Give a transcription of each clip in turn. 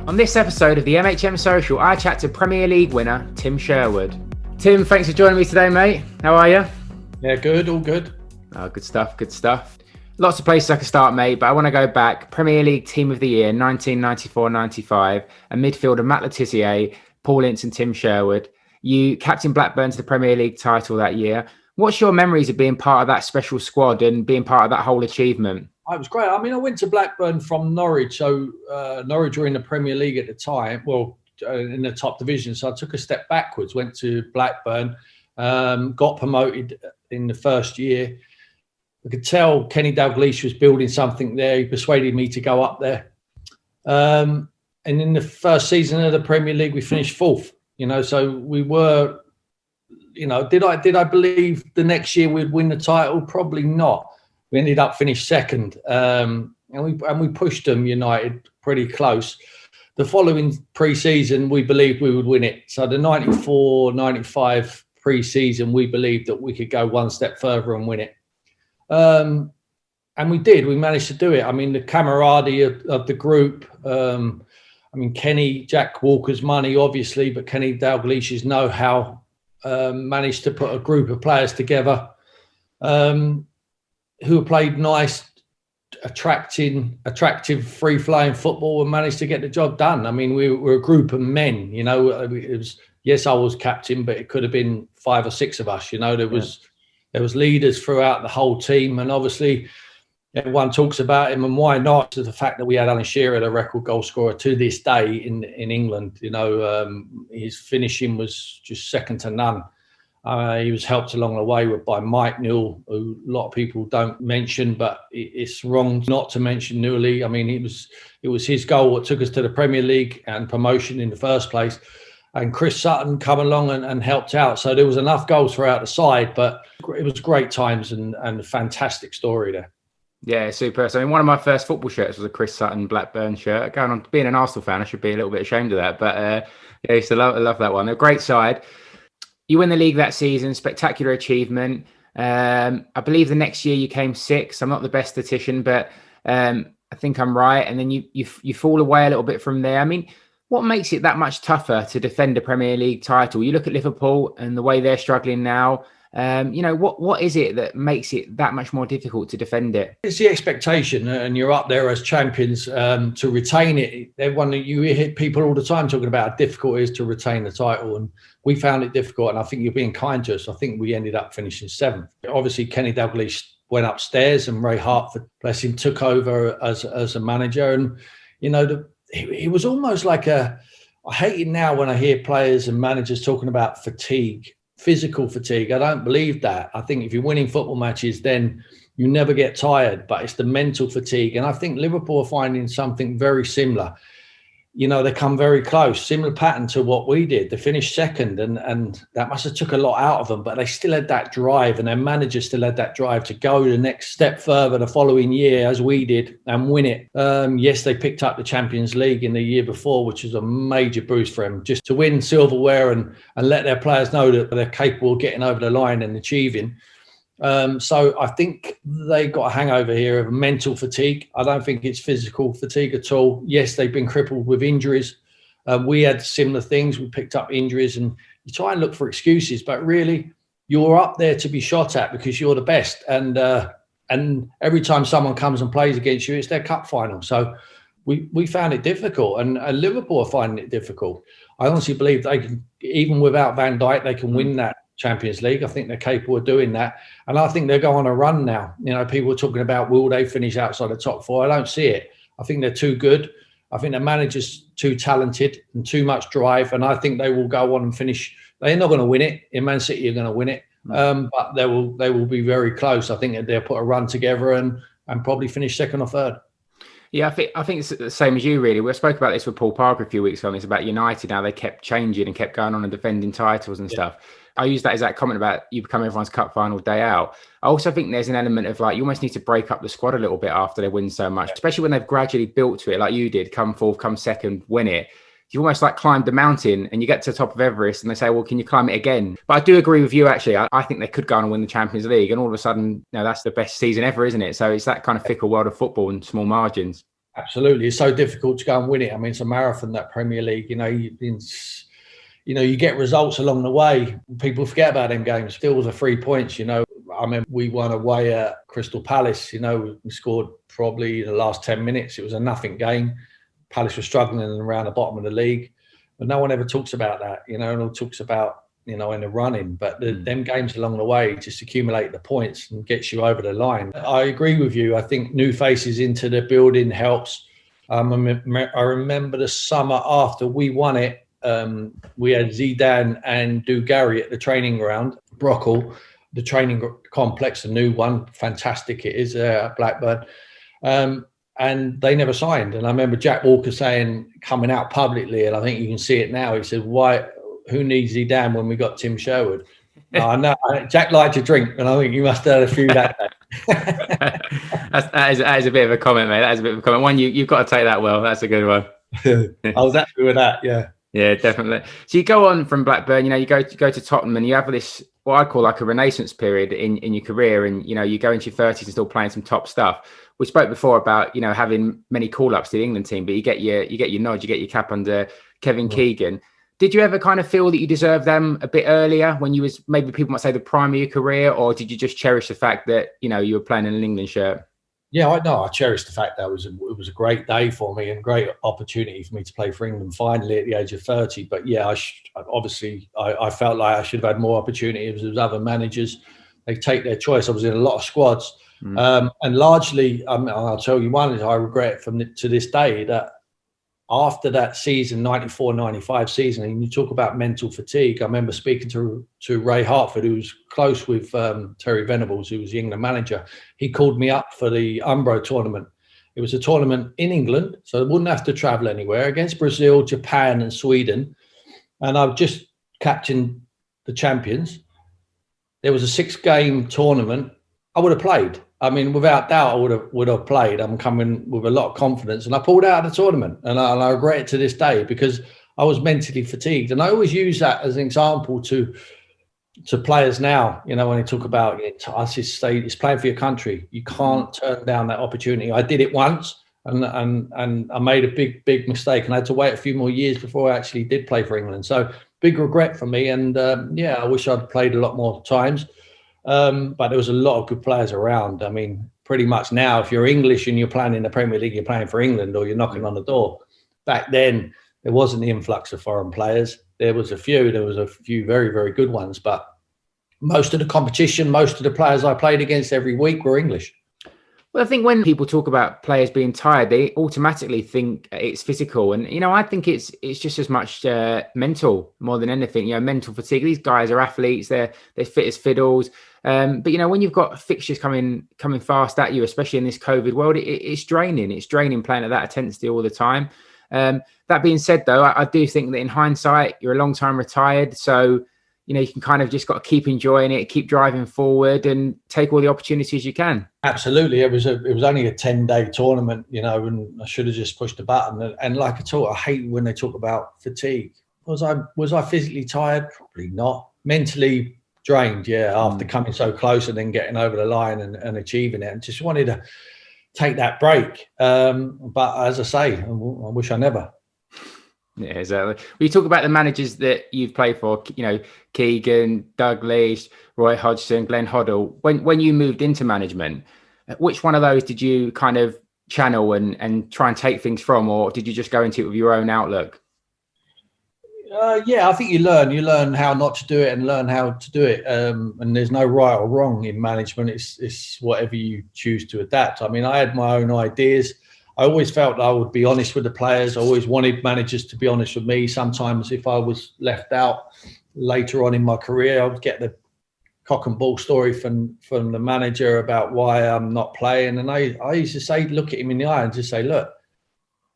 On this episode of the MHM Social, I chat to Premier League winner Tim Sherwood. Tim, thanks for joining me today, mate. How are you? Yeah, good, all good. Oh, good stuff, good stuff. Lots of places I could start, mate, but I want to go back. Premier League Team of the Year, 1994-95, a midfielder Matt Le Tissier, Paul Ince and Tim Sherwood. You captained Blackburn to the Premier League title that year. What's your memories of being part of that special squad and being part of that whole achievement? It was great. I mean, I went to Blackburn from Norwich. So Norwich were in the Premier League at the time, in the top division. So I took a step backwards, went to Blackburn, got promoted in the first year. I could tell Kenny Dalglish was building something there. He persuaded me to go up there. And in the first season of the Premier League, we finished fourth. So we were, did I believe the next year we'd win the title? Probably not. We ended up finished second, and we pushed them, United, pretty close. The following pre-season, we believed we would win it. So the 94-95 pre-season, we believed that we could go one step further and win it. And we did. We managed to do it. I mean, the camaraderie of the group. Kenny, Jack Walker's money, obviously, but Kenny Dalglish's know-how managed to put a group of players together who played nice, attractive, free-flowing football and managed to get the job done. I mean, we were a group of men, It was, yes, I was captain, but it could have been 5 or 6 of us, There was leaders throughout the whole team, and obviously everyone talks about him, and why not? To the fact that we had Alan Shearer, the record goal scorer to this day in England. His finishing was just second to none. He was helped along the way by Mike Newell, who a lot of people don't mention, but it's wrong not to mention Newell. I mean, it was his goal that took us to the Premier League and promotion in the first place. And Chris Sutton come along and helped out. So there was enough goals throughout the side, but it was great times and a fantastic story there. Yeah, super. So, one of my first football shirts was a Chris Sutton Blackburn shirt. Going on, being an Arsenal fan, I should be a little bit ashamed of that. But I used to love that one. They're a great side. You win the league that season, spectacular achievement. I believe the next year you came 6th. I'm not the best statistician, but I think I'm right. And then you fall away a little bit from there. I mean, what makes it that much tougher to defend a Premier League title? You look at Liverpool and the way they're struggling now. What is it that makes it that much more difficult to defend it? It's the expectation, and you're up there as champions to retain it. You hear people all the time talking about how difficult it is to retain the title, and we found it difficult. And I think you're being kind to us. I think we ended up finishing 7th. Obviously, Kenny Dalglish went upstairs, and Ray Hartford, bless him, took over as a manager. And it was almost like I hate it now when I hear players and managers talking about fatigue. Physical fatigue. I don't believe that. I think if you're winning football matches, then you never get tired, but it's the mental fatigue. And I think Liverpool are finding something very similar. They come very close, similar pattern to what we did. They finished second, and that must have took a lot out of them, but they still had that drive, and their manager still had that drive to go the next step further the following year, as we did, and win it. Yes, they picked up the Champions League in the year before, which was a major boost for them, just to win silverware and let their players know that they're capable of getting over the line and achieving. So I think they got a hangover here of mental fatigue. I don't think it's physical fatigue at all. Yes, they've been crippled with injuries. We had similar things. We picked up injuries, and you try and look for excuses, but really you're up there to be shot at because you're the best. And every time someone comes and plays against you, it's their cup final. So we found it difficult, and Liverpool are finding it difficult. I honestly believe they can, even without Van Dijk, they can win that Champions League. I think they're capable of doing that, and I think they'll go on a run now. People are talking about, will they finish outside the top 4? I don't see it. I think they're too good. I think the manager's too talented and too much drive, and I think they will go on and finish. They're not going to win it. In Man City, you're going to win it, but they will be very close. I think that they'll put a run together and probably finish 2nd or 3rd. Yeah, I think it's the same as you, really. We spoke about this with Paul Parker a few weeks ago. It's about United, how they kept changing and kept going on and defending titles and stuff. I use that as that comment about you become everyone's cup final day out. I also think there's an element of you almost need to break up the squad a little bit after they win so much, especially when they've gradually built to it like you did, come 4th, come 2nd, win it. You almost climbed the mountain and you get to the top of Everest and they say, well, can you climb it again? But I do agree with you, actually. I think they could go on and win the Champions League, and all of a sudden, that's the best season ever, isn't it? So it's that kind of fickle world of football and small margins. Absolutely. It's so difficult to go and win it. I mean, it's a marathon, that Premier League. You get results along the way. People forget about them games. Still was 3 points, I remember we won away at Crystal Palace. We scored probably the last 10 minutes. It was a nothing game. Palace were struggling around the bottom of the league. But no one ever talks about that, and all talks about, in the running. But them games along the way just accumulate the points and gets you over the line. I agree with you. I think new faces into the building helps. I remember the summer after we won it, we had Zidane and Dugarry at the training ground, Brockle, the training complex, a new one. Fantastic it is at Blackburn. And they never signed. And I remember Jack Walker coming out publicly, and I think you can see it now. He said, who needs Zidane when we got Tim Sherwood? I know Jack liked to drink, and I think you must have had a few that day. that is a bit of a comment, mate. That is a bit of a comment. One, you've got to take that well. That's a good one. I was happy with that, yeah. Yeah, definitely. So you go on from Blackburn, you go to Tottenham, and you have this, what I call like a renaissance period in your career. And, you go into your 30s and still playing some top stuff. We spoke before about, having many call-ups to the England team, but you get your nod, you get your cap under Kevin Keegan. Did you ever kind of feel that you deserved them a bit earlier when you was, maybe people might say, the prime of your career, or did you just cherish the fact that, you were playing in an England shirt? Yeah, I cherish the fact that it was a great day for me and great opportunity for me to play for England finally at the age of 30. But yeah, I felt like I should have had more opportunities with other managers. They take their choice. I was in a lot of squads. And largely, I'll tell you one is I regret to this day that after that season, 94-95 season, and you talk about mental fatigue, I remember speaking to Ray Hartford, who was close with Terry Venables, who was the England manager. He called me up for the Umbro tournament. It was a tournament in England, so I wouldn't have to travel anywhere, against Brazil, Japan and Sweden. And I've just captained the champions. There was a 6-game tournament. I would have played. I mean, without doubt, I would have played. I'm coming with a lot of confidence, and I pulled out of the tournament, and I regret it to this day because I was mentally fatigued. And I always use that as an example to players now. When they talk about it, I just say it's playing for your country. You can't turn down that opportunity. I did it once, and I made a big mistake, and I had to wait a few more years before I actually did play for England. So big regret for me, and I wish I'd played a lot more times. But there was a lot of good players around. I mean, pretty much now, if you're English and you're playing in the Premier League, you're playing for England or you're knocking on the door. Back then, there wasn't the influx of foreign players. There was a few very, very good ones. But most of the competition, most of the players I played against every week were English. Well, I think when people talk about players being tired, they automatically think it's physical. And, I think it's just as much mental more than anything, mental fatigue. These guys are athletes. They're fit as fiddles. But, when you've got fixtures coming fast at you, especially in this COVID world, it's draining. It's draining playing at that intensity all the time. That being said, though, I do think that in hindsight, you're a long time retired. So, you can kind of just got to keep enjoying it, keep driving forward and take all the opportunities you can. Absolutely. It was only a 10-day tournament, and I should have just pushed the button. And like I talk, I hate when they talk about fatigue. Was I physically tired? Probably not. Mentally drained, yeah, after coming so close and then getting over the line and achieving it, and just wanted to take that break. But as I say, I wish I never. Yeah, exactly. Well, you talk about the managers that you've played for, Keegan, Douglas, Roy Hodgson, Glenn Hoddle. When you moved into management, which one of those did you kind of channel and try and take things from, or did you just go into it with your own outlook? I think you learn how not to do it and learn how to do it. And there's no right or wrong in management. It's whatever you choose to adapt. I mean, I had my own ideas. I always felt I would be honest with the players. I always wanted managers to be honest with me. Sometimes if I was left out later on in my career, I would get the cock and bull story from the manager about why I'm not playing. And I used to say, look at him in the eye and just say, look,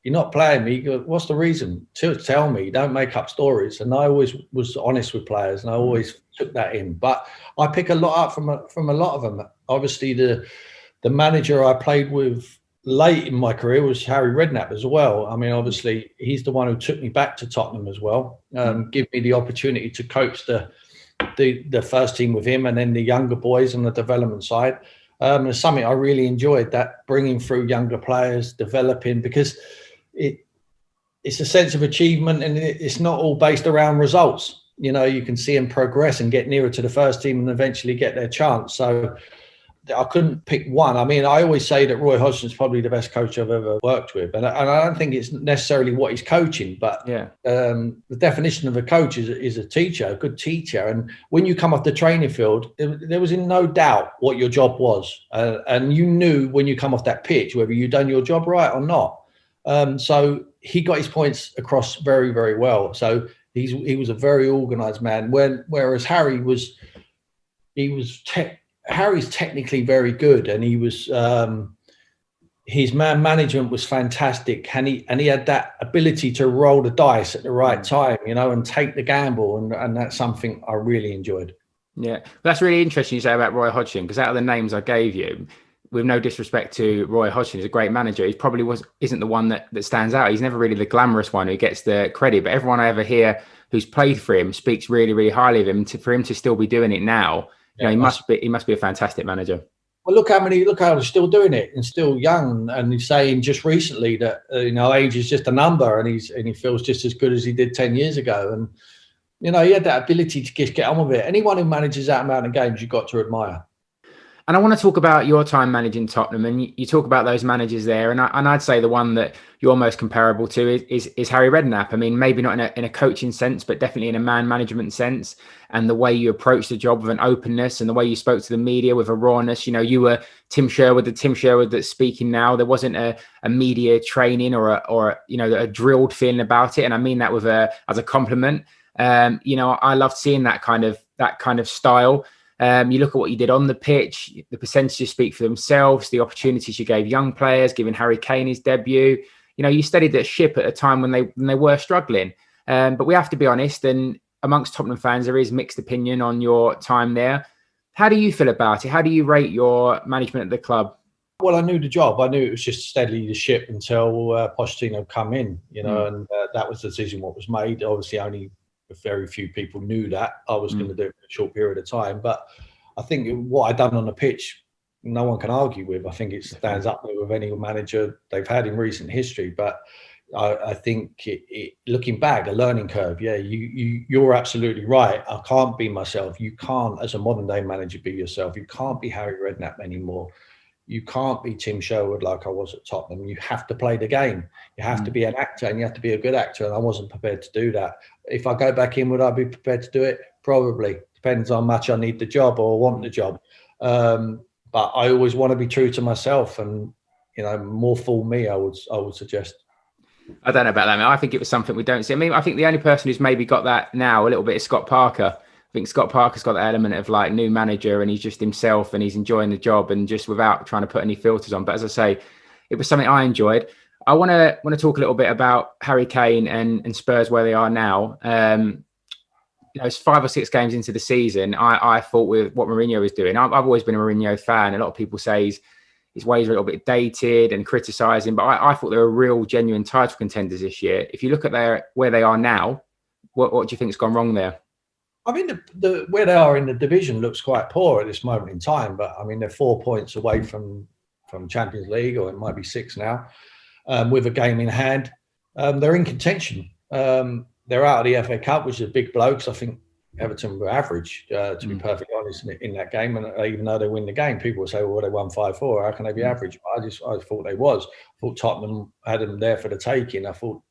you're not playing me. What's the reason? Tell me. Don't make up stories. And I always was honest with players, and I always took that in. But I pick a lot up from a lot of them. Obviously, the manager I played with late in my career was Harry Redknapp as well. I mean, obviously, he's the one who took me back to Tottenham as well, give me the opportunity to coach the first team with him, and then the younger boys on the development side. It's something I really enjoyed, that bringing through younger players, developing, because it's a sense of achievement, and it's not all based around results. You know, you can see them progress and get nearer to the first team and eventually get their chance. So I couldn't pick one. I mean, I always say that Roy Hodgson is probably the best coach I've ever worked with. And I don't think it's necessarily what he's coaching, but the definition of a coach is a teacher, a good teacher. And when you come off the training field, there was in no doubt what your job was. And you knew when you come off that pitch whether you'd done your job right or not. So he got his points across very, very well. So he was a very organised man. Whereas Harry's technically very good, and he was his man management was fantastic, and he had that ability to roll the dice at the right time, you know, and take the gamble, and that's something I really enjoyed. Yeah, that's really interesting you say about Roy Hodgson, because out of the names I gave you, with no disrespect to Roy Hodgson, he's a great manager. He probably isn't the one that stands out. He's never really the glamorous one who gets the credit, but everyone I ever hear who's played for him speaks really, really highly of him. For him to still be doing it now, you know, he must be a fantastic manager. Well, look how he's still doing it and still young. And he's saying just recently that you know, age is just a number, and he feels just as good as he did 10 years ago. And you know, he had that ability to just get on with it. Anyone who manages that amount of games, you've got to admire. And I want to talk about your time managing Tottenham, and you talk about those managers there. And I'd say the one that you're most comparable to is Harry Redknapp. I mean, maybe not in a coaching sense, but definitely in a man management sense. And the way you approach the job with an openness, and the way you spoke to the media with a rawness. You know, you were Tim Sherwood, the Tim Sherwood that's speaking now. There wasn't a media training or you know, a drilled feeling about it. And I mean that as a compliment. You know, I loved seeing that kind of style. You look at what you did on the pitch, the percentages speak for themselves, the opportunities you gave young players, giving Harry Kane his debut. You know, you steadied the ship at a time when they were struggling. But we have to be honest, and amongst Tottenham fans, there is mixed opinion on your time there. How do you feel about it? How do you rate your management at the club? Well, I knew the job. I knew it was just steady the ship until Pochettino come in, you know, and that was the decision what was made. Obviously, only very few people knew that I was going to do it for a short period of time. But I think what I done on the pitch, no one can argue with. I think it stands up there with any manager they've had in recent history. But I think looking back, a learning curve. Yeah, you're absolutely right. I can't be myself. You can't, as a modern day manager, be yourself. You can't be Harry Redknapp anymore. You can't be Tim Sherwood like I was at Tottenham. You have to play the game. You have to be an actor, and you have to be a good actor. And I wasn't prepared to do that. If I go back in, would I be prepared to do it? Probably. Depends on how much I need the job or want the job. But I always want to be true to myself, and you know, more fool me, I would suggest. I don't know about that, man. I think it was something we don't see. I mean, I think the only person who's maybe got that now a little bit is Scott Parker. I think Scott Parker's got that element of like new manager, and he's just himself, and he's enjoying the job, and just without trying to put any filters on. But as I say, it was something I enjoyed. I want to talk a little bit about Harry Kane and Spurs, where they are now. You know, it's 5 or 6 games into the season. I thought with what Mourinho is doing, I've always been a Mourinho fan. A lot of people say his ways are a little bit dated and criticising, but I thought they were real, genuine title contenders this year. If you look at where they are now, what do you think's gone wrong there? I mean, the where they are in the division looks quite poor at this moment in time. But I mean, they're 4 points away from Champions League, or it might be 6 now, with a game in hand. They're in contention. They're out of the FA Cup, which is a big blow, because I think Everton were average, to be perfectly honest, in that game. And even though they win the game, people will say, well, they won 5-4. How can they be average? I thought they was. I thought Tottenham had them there for the taking. I thought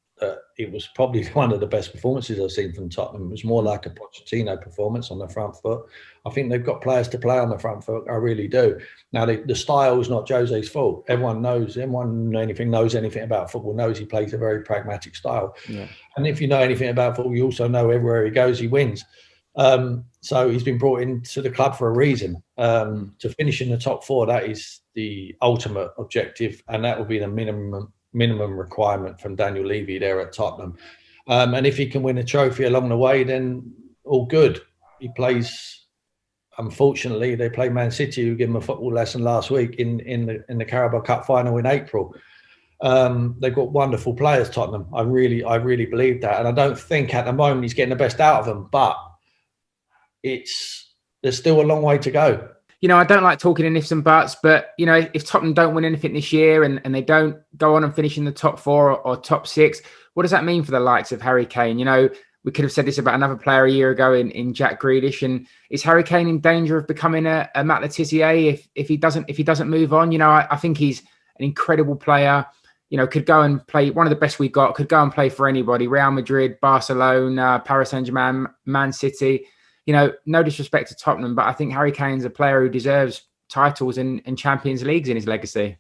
it was probably one of the best performances I've seen from Tottenham. It was more like a Pochettino performance on the front foot. I think they've got players to play on the front foot. I really do. Now, the style is not Jose's fault. Anyone knows anything about football knows he plays a very pragmatic style. Yeah. And if you know anything about football, you also know everywhere he goes, he wins. So he's been brought into the club for a reason. To finish in the top 4, that is the ultimate objective, and that will be the minimum requirement from Daniel Levy there at Tottenham. And if he can win a trophy along the way, then all good. He plays, unfortunately, they play Man City, who gave him a football lesson last week in the Carabao Cup final in April. They've got wonderful players, Tottenham. I really believe that. And I don't think at the moment he's getting the best out of them, but there's still a long way to go. I don't like talking in ifs and buts, but, if Tottenham don't win anything this year and they don't go on and finish in the top 4 or top 6, what does that mean for the likes of Harry Kane? We could have said this about another player a year ago in Jack Grealish. And is Harry Kane in danger of becoming a Matt Letizia if he doesn't move on? I think he's an incredible player. Could go and play, one of the best we've got, could go and play for anybody, Real Madrid, Barcelona, Paris Saint-Germain, Man City. No disrespect to Tottenham, but I think Harry Kane's a player who deserves titles and Champions Leagues in his legacy.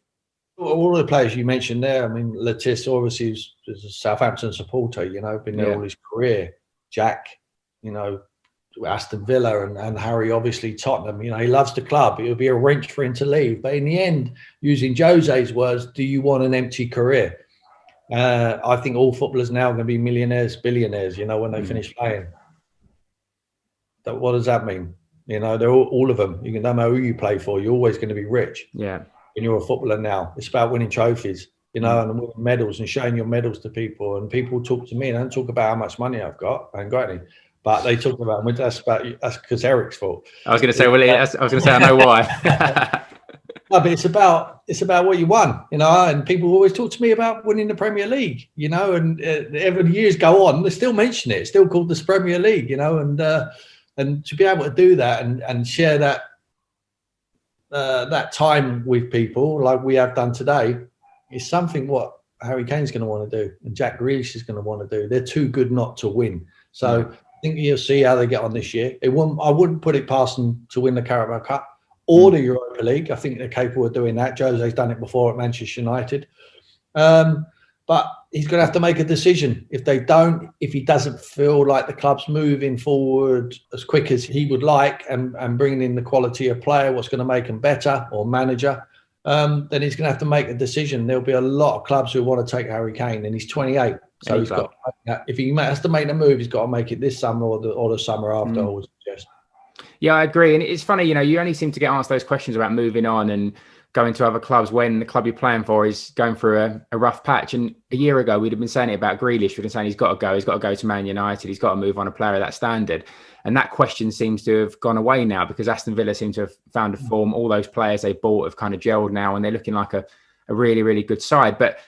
All of the players you mentioned there, Letizia obviously is a Southampton supporter, been there all his career. Jack, Aston Villa, and Harry, obviously Tottenham. He loves the club. It would be a wrench for him to leave. But in the end, using Jose's words, do you want an empty career? I think all footballers now are going to be millionaires, billionaires, when they finish playing. What does that mean? They're all of them. You can no matter who you play for, you're always going to be rich. Yeah. When you're a footballer now, it's about winning trophies, and winning medals and showing your medals to people. And people talk to me. They don't talk about how much money I've got. I ain't got any, but they talk about that's because Eric's fault. I was going to say, I know why. No, but it's about what you won, and people always talk to me about winning the Premier League, and every years go on, they still mention it. It's still called the Premier League, and to be able to do that and share that time with people like we have done today is something what Harry Kane's going to want to do and Jack Grealish is going to want to do. They're too good not to win. So I think you'll see how they get on this year. I wouldn't put it past them to win the Carabao Cup or the Europa League. I think they're capable of doing that. Jose's done it before at Manchester United. But he's going to have to make a decision. If he doesn't feel like the club's moving forward as quick as he would like and bringing in the quality of player, what's going to make him better or manager, then he's going to have to make a decision. There'll be a lot of clubs who want to take Harry Kane, and he's 28. So if he has to make the move, he's got to make it this summer or the summer after, I would suggest. Yeah, I agree. And it's funny, you only seem to get asked those questions about moving on and going to other clubs when the club you're playing for is going through a rough patch. And a year ago, we'd have been saying it about Grealish. We'd have been saying he's got to go to Man United. He's got to move on, a player of that standard. And that question seems to have gone away now because Aston Villa seem to have found a form. All those players they bought have kind of gelled now and they're looking like a really, really good side. But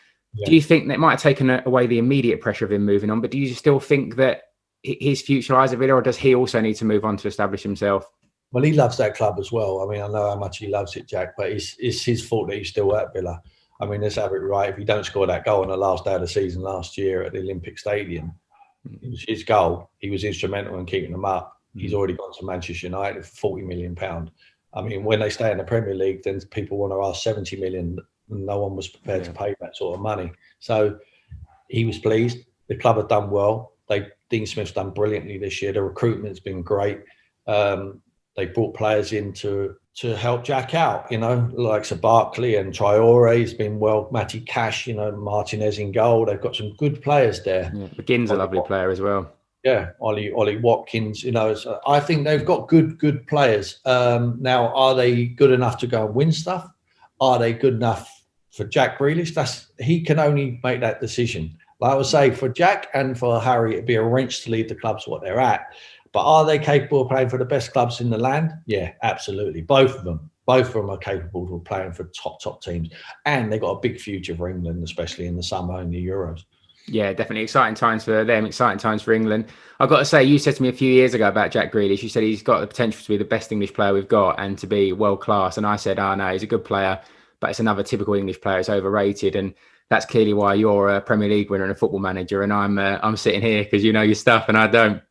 do you think that might have taken away the immediate pressure of him moving on? But do you still think that his future lies at Villa, or does he also need to move on to establish himself? Well, he loves that club as well. I know how much he loves it, Jack, but it's his fault that he's still at Villa. Let's have it right. If he don't score that goal on the last day of the season last year at the Olympic Stadium, it was his goal. He was instrumental in keeping them up. He's already gone to Manchester United for £40 million. When they stay in the Premier League, then people want to ask 70 million. No one was prepared to pay that sort of money. So he was pleased. The club have done well. Dean Smith's done brilliantly this year. The recruitment's been great. They brought players in to help Jack out, like Sir Barkley and Traore's been well. Matty Cash, Martinez in goal. They've got some good players there. Yeah, McGinn's a lovely player as well. Yeah, Ollie Watkins. So I think they've got good players. Now, are they good enough to go and win stuff? Are they good enough for Jack Grealish? He can only make that decision. Like I would say, for Jack and for Harry, it'd be a wrench to leave the clubs what they're at. But are they capable of playing for the best clubs in the land? Yeah, absolutely. Both of them are capable of playing for top teams. And they've got a big future for England, especially in the summer and the Euros. Yeah, definitely. Exciting times for them, exciting times for England. I've got to say, you said to me a few years ago about Jack Grealish, you said he's got the potential to be the best English player we've got and to be world class. And I said, no, he's a good player, but it's another typical English player. It's overrated. And that's clearly why you're a Premier League winner and a football manager. And I'm sitting here because you know your stuff and I don't.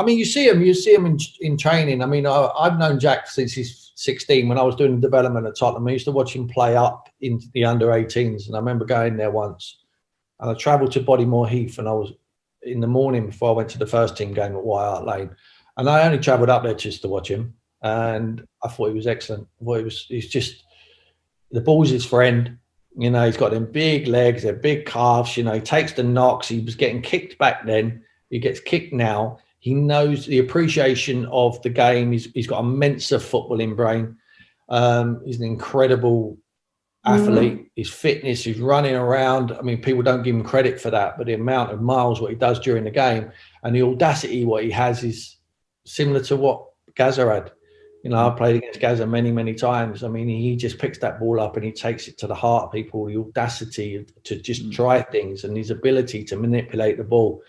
You see him in training. I've known Jack since he's 16. When I was doing the development at Tottenham, I used to watch him play up in the under-18s. And I remember going there once. And I travelled to Bodymore Heath, and I was in the morning before I went to the first team game at White Hart Lane. And I only travelled up there just to watch him. And I thought he was excellent. He's just, the ball's his friend. He's got them big legs, they're big calves. He takes the knocks. He was getting kicked back then. He gets kicked now. He knows the appreciation of the game. He's got immense footballing brain. He's an incredible athlete. His fitness, he's running around. People don't give him credit for that, but the amount of miles what he does during the game and the audacity what he has is similar to what Gazza had. You know, I played against Gaza many, many times. I mean, he just picks that ball up and he takes it to the heart of people, the audacity to just try things and his ability to manipulate the ball.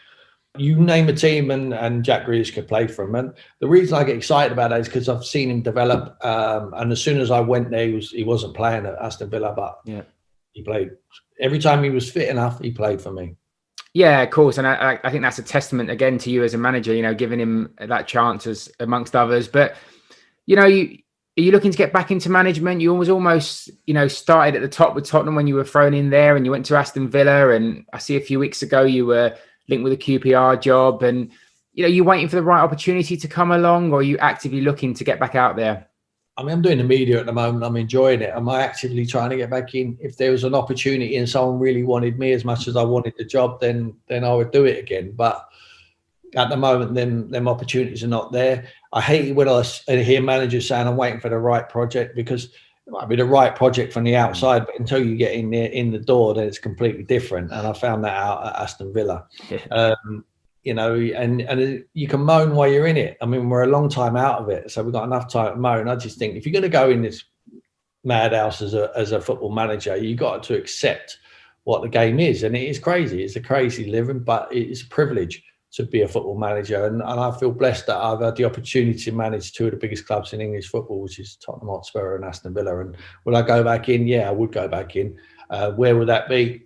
You name a team and Jack Grealish could play for him. And the reason I get excited about that is because I've seen him develop. And as soon as I went there, he wasn't playing at Aston Villa, but he played. Every time he was fit enough, he played for me. Yeah, of course. And I think that's a testament again to you as a manager, you know, giving him that chance as amongst others. But, you know, are you looking to get back into management? You was almost, you know, started at the top with Tottenham when you were thrown in there and you went to Aston Villa. And I see a few weeks ago you were linked with a QPR job, and you know, you waiting for the right opportunity to come along, or are you actively looking to get back out there? I mean, I'm doing the media at the moment. I'm enjoying it. Am I actively trying to get back in? If there was an opportunity and someone really wanted me as much as I wanted the job, then I would do it again. But at the moment, them opportunities are not there. I hate it when I hear managers saying I'm waiting for the right project, because it might be the right project from the outside, but until you get in the door, then it's completely different. And I found that out at Aston Villa. You know, and you can moan while you're in it. I mean, we're a long time out of it, so we've got enough time to moan. I just think if you're going to go in this madhouse as a football manager, you got to accept what the game is, and it is crazy. It's a crazy living, but it's a privilege to be a football manager, and I feel blessed that I've had the opportunity to manage two of the biggest clubs in English football, which is Tottenham Hotspur and Aston Villa. And will I go back in? Yeah, I would go back in. Where would that be?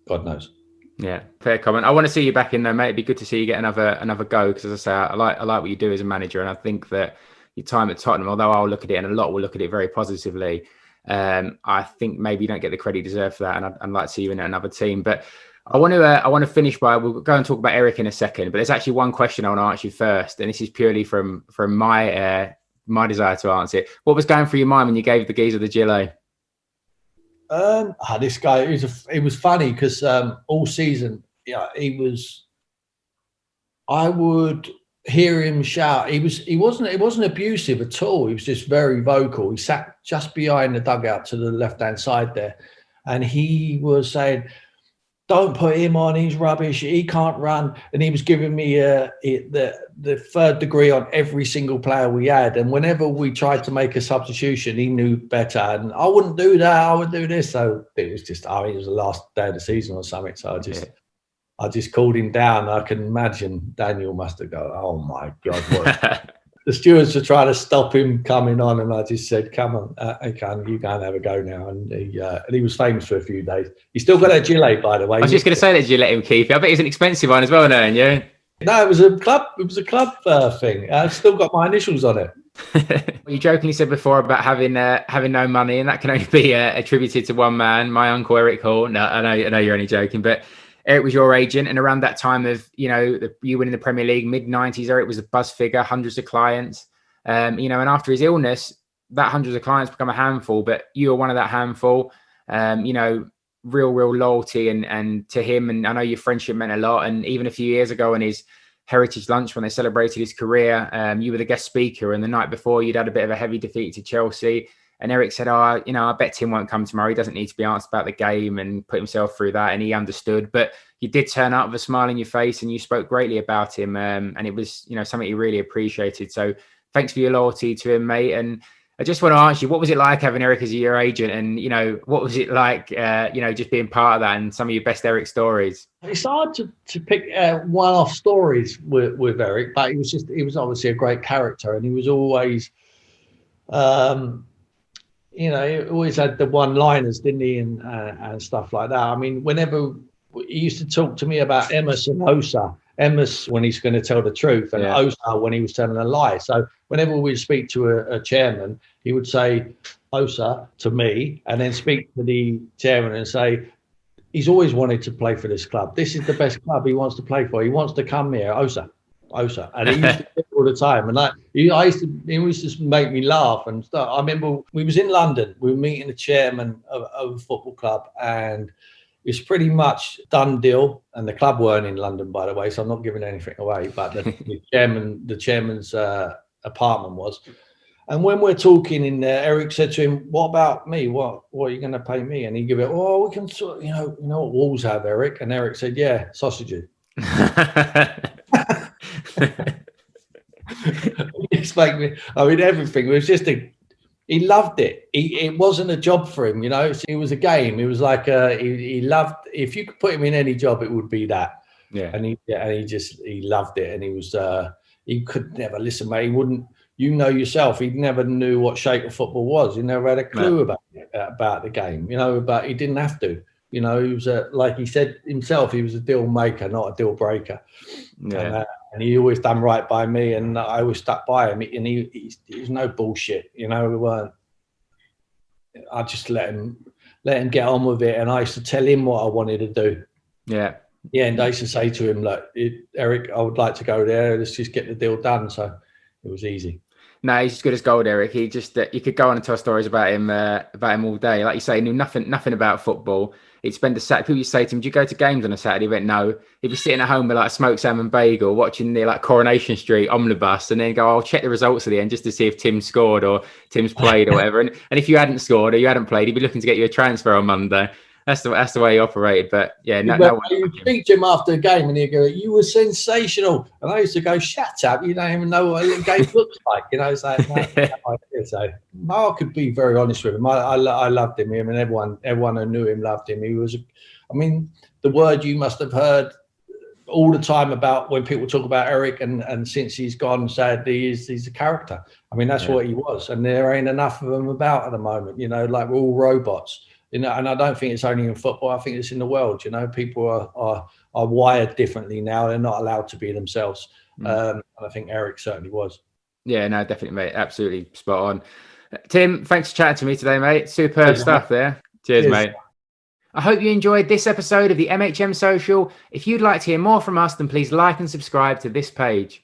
God knows. Yeah, fair comment. I want to see you back in there, mate. It'd be good to see you get another go, because as I say, I like what you do as a manager, and I think that your time at Tottenham, although I'll look at it and a lot will look at it very positively, I think maybe you don't get the credit you deserve for that, and I'd like to see you in another team. But I want to finish by, we'll go and talk about Eric in a second, but there's actually one question I want to ask you first, and this is purely from my desire to answer it. What was going through your mind when you gave the geezer the Joli? This guy, it was funny because all season, I would hear him shout. It wasn't abusive at all. He was just very vocal. He sat just behind the dugout to the left-hand side there, and he was saying, "Don't put him on. He's rubbish. He can't run." And he was giving me the third degree on every single player we had. And whenever we tried to make a substitution, he knew better. And I wouldn't do that. I would do this. So it was just, it was the last day of the season or something. So I just called him down. I can imagine Daniel must have gone, "Oh my God, what?" The stewards were trying to stop him coming on, and I just said, "Come on, you go and have a go now." And he was famous for a few days. He still got a gilet, by the way. I was just going to say that you let him keep it. I bet it's an expensive one as well, now, yeah. No, it was a club. It was a club thing. I've still got my initials on it. You jokingly said before about having no money, and that can only be attributed to one man, my uncle Eric Hall. No, I know you're only joking, but Eric was your agent, and around that time of, you know, you winning the Premier League, mid-90s, Eric was a buzz figure, hundreds of clients, you know, and after his illness, that hundreds of clients become a handful, but you were one of that handful, you know, real loyalty and to him, and I know your friendship meant a lot. And even a few years ago on his heritage lunch, when they celebrated his career, you were the guest speaker, and the night before you'd had a bit of a heavy defeat to Chelsea. And Eric said, you know, I bet Tim won't come tomorrow. He doesn't need to be asked about the game, and put himself through that. And he understood. But you did turn up with a smile on your face, and you spoke greatly about him. And it was, you know, something he really appreciated. So thanks for your loyalty to him, mate. And I just want to ask you, what was it like having Eric as your agent? And, you know, what was it like, you know, just being part of that, and some of your best Eric stories? It's hard to pick one-off stories with Eric, but he was obviously a great character, and he was always, you know, he always had the one-liners, didn't he, and stuff like that. I mean, whenever he used to talk to me about Emerson and Osa, Emerson when he's going to tell the truth, and Osa when he was telling a lie. So whenever we speak to a chairman, he would say Osa to me, and then speak to the chairman and say, "He's always wanted to play for this club. This is the best club he wants to play for. He wants to come here, Osa." And he used to do it all the time, and he used to make me laugh and stuff. I remember we was in London, we were meeting the chairman of a football club, and it's pretty much done deal. And the club weren't in London, by the way, so I'm not giving anything away, but the chairman's apartment was. And when we're talking in there, Eric said to him, "What about me? What are you going to pay me?" And he give it, "Oh, we can sort, you know what Wolves have, Eric." And Eric said, "Yeah, sausages." explain me. I mean, everything. It was just he loved it. It wasn't a job for him, you know. It was a game. It was like he loved. If you could put him in any job, it would be that. Yeah. And he loved it, and he was he could never listen, mate. He wouldn't. You know yourself. He never knew what shape of football was. He never had a clue about the game, you know. But he didn't have to. You know, he was like he said himself. He was a deal maker, not a deal breaker. Yeah. And he always done right by me, and I always stuck by him. And he was no bullshit, you know. We weren't. I just let him get on with it, and I used to tell him what I wanted to do. Yeah. Yeah, and I used to say to him, "Look, Eric, I would like to go there. Let's just get the deal done." So it was easy. No, he's as good as gold, Eric. He just you could go on and tell stories about him all day. Like you say, he knew nothing about football. He'd spend a Saturday. People used to say to him, "Do you go to games on a Saturday?" He went, "No." He'd be sitting at home with like a smoked salmon bagel, watching the like Coronation Street omnibus, and then go, "I'll check the results at the end just to see if Tim scored or Tim's played or whatever." And if you hadn't scored or you hadn't played, he'd be looking to get you a transfer on Monday. That's the way he operated. But yeah, you speak to him after the game and he'd go, "You were sensational." And I used to go, "Shut up, you don't even know what a game looks like." You know, it's like, so I could be very honest with him. I loved him. I mean, everyone who knew him loved him. He was, I mean, the word you must have heard all the time about when people talk about Eric, and since he's gone, sadly, he's a character. I mean, that's what he was. And there ain't enough of them about at the moment, you know, like we're all robots. You know, and I don't think it's only in football. I think it's in the world. You know, people are wired differently now. They're not allowed to be themselves. And I think Eric certainly was. Yeah, no, definitely, mate. Absolutely spot on. Tim, thanks for chatting to me today, mate. Superb stuff there. Cheers, mate. I hope you enjoyed this episode of the MHM Social. If you'd like to hear more from us, then please like and subscribe to this page.